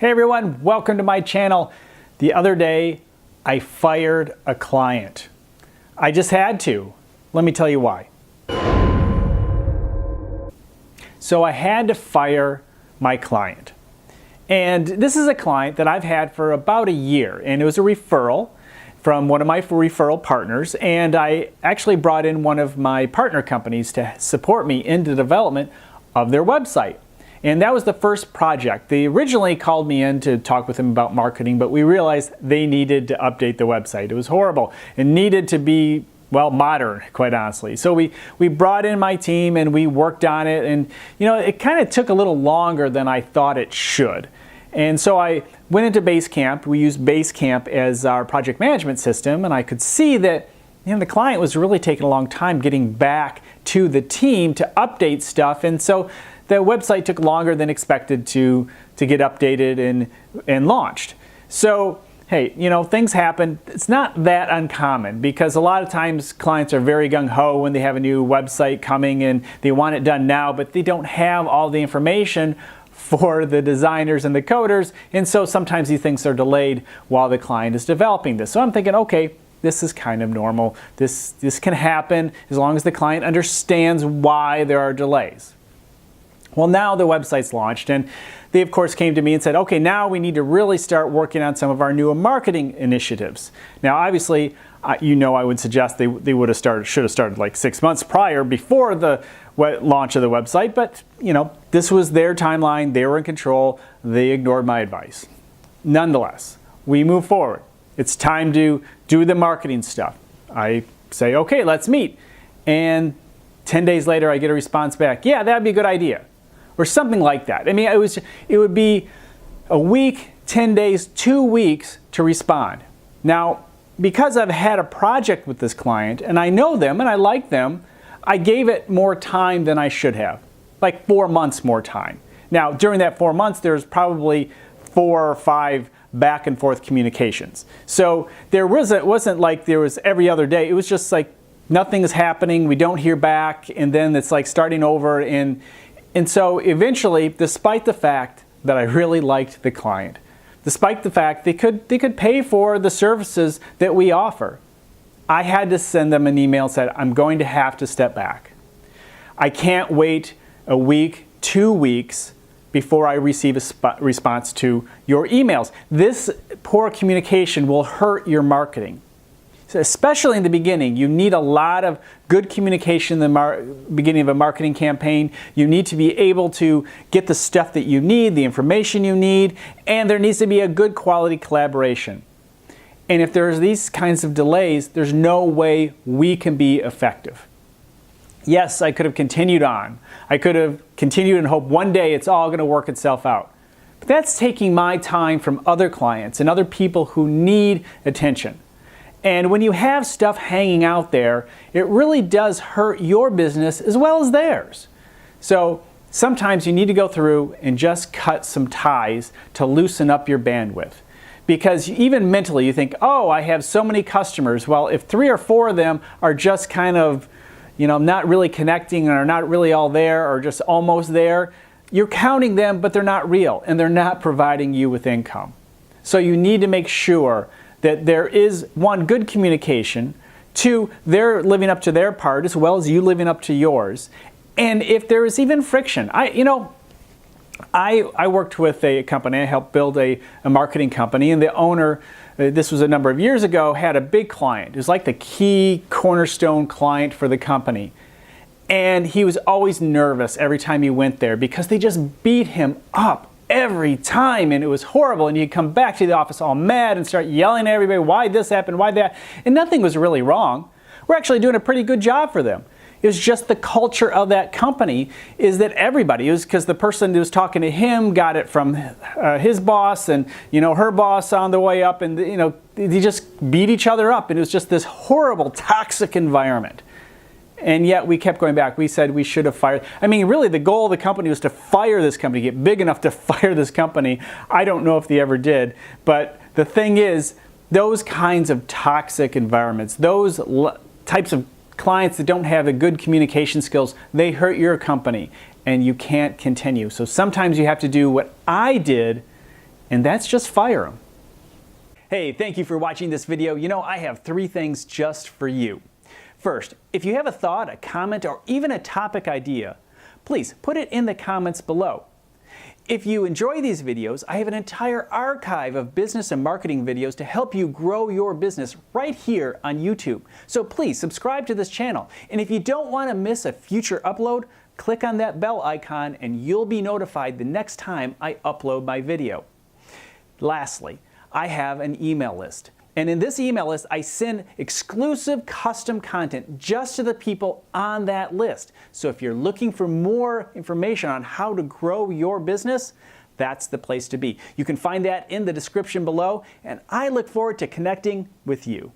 Hey everyone, welcome to my channel. The other day, I fired a client. I just had to. Let me tell you why. So I had to fire my client. And this is a client that I've had for about a year, and it was a referral from one of my referral partners, and I actually brought in one of my partner companies to support me in the development of their website. And that was the first project. They originally called me in to talk with them about marketing, but we realized they needed to update the website. It was horrible. It needed to be, well, modern, quite honestly. So we brought in my team and we worked on it, and it kind of took a little longer than I thought it should. And so I went into Basecamp. We used Basecamp as our project management system, and I could see that the client was really taking a long time getting back to the team to update stuff, and so the website took longer than expected to get updated and launched. So, hey, things happen. It's not that uncommon because a lot of times clients are very gung-ho when they have a new website coming and they want it done now, but they don't have all the information for the designers and the coders, and so sometimes these things are delayed while the client is developing this. So I'm thinking, okay, this is kind of normal. This can happen as long as the client understands why there are delays. Well, now the website's launched, and they of course came to me and said, okay, now we need to really start working on some of our new marketing initiatives. Now obviously, I would suggest they should have started like 6 months prior, before the launch of the website, but this was their timeline, they were in control, they ignored my advice. Nonetheless, we move forward. It's time to do the marketing stuff. I say, okay, let's meet. And 10 days later, I get a response back, yeah, that'd be a good idea. Or something like that. I mean, it would be a week, 10 days, 2 weeks to respond. Now, because I've had a project with this client, and I know them and I like them, I gave it more time than I should have. Like 4 months more time. Now, during that 4 months, there's probably 4 or 5 back and forth communications. So it wasn't like there was every other day. It was just like nothing is happening, we don't hear back, and then it's like starting over. And so eventually, despite the fact that I really liked the client, despite the fact they could pay for the services that we offer, I had to send them an email and said, I'm going to have to step back. I can't wait a week, 2 weeks before I receive a response to your emails. This poor communication will hurt your marketing. So especially in the beginning, you need a lot of good communication in the beginning of a marketing campaign. You need to be able to get the stuff that you need, the information you need, and there needs to be a good quality collaboration. And if there's these kinds of delays, there's no way we can be effective. Yes, I could have continued on. I could have continued and hope one day it's all going to work itself out. But that's taking my time from other clients and other people who need attention. And when you have stuff hanging out there, it really does hurt your business as well as theirs. So sometimes you need to go through and just cut some ties to loosen up your bandwidth. Because even mentally you think, oh, I have so many customers. Well, if 3 or 4 of them are just kind of, not really connecting, or not really all there, or just almost there, you're counting them, but they're not real, and they're not providing you with income. So you need to make sure that there is, 1, good communication, 2, they're living up to their part as well as you living up to yours. And if there is even friction, I worked with a company, I helped build a marketing company, and the owner, this was a number of years ago, had a big client. It was like the key cornerstone client for the company. And he was always nervous every time he went there because they just beat him up every time, and it was horrible. And he'd come back to the office all mad and start yelling at everybody, why this happened, why that, and nothing was really wrong. We're actually doing a pretty good job for them. It was just the culture of that company is that everybody, it was because the person who was talking to him got it from his boss and her boss on the way up, and they just beat each other up, and it was just this horrible, toxic environment. And yet we kept going back. We said we should have fired. I mean, really the goal of the company was to fire this company, get big enough to fire this company. I don't know if they ever did. But the thing is, those kinds of toxic environments, those types of clients that don't have the good communication skills, they hurt your company and you can't continue. So sometimes you have to do what I did and that's just fire them. Hey, thank you for watching this video. You know, I have 3 things just for you. First, if you have a thought, a comment, or even a topic idea, please put it in the comments below. If you enjoy these videos, I have an entire archive of business and marketing videos to help you grow your business right here on YouTube. So please subscribe to this channel. And if you don't want to miss a future upload, click on that bell icon and you'll be notified the next time I upload my video. Lastly, I have an email list. And in this email list, I send exclusive custom content just to the people on that list. So if you're looking for more information on how to grow your business, that's the place to be. You can find that in the description below, and I look forward to connecting with you.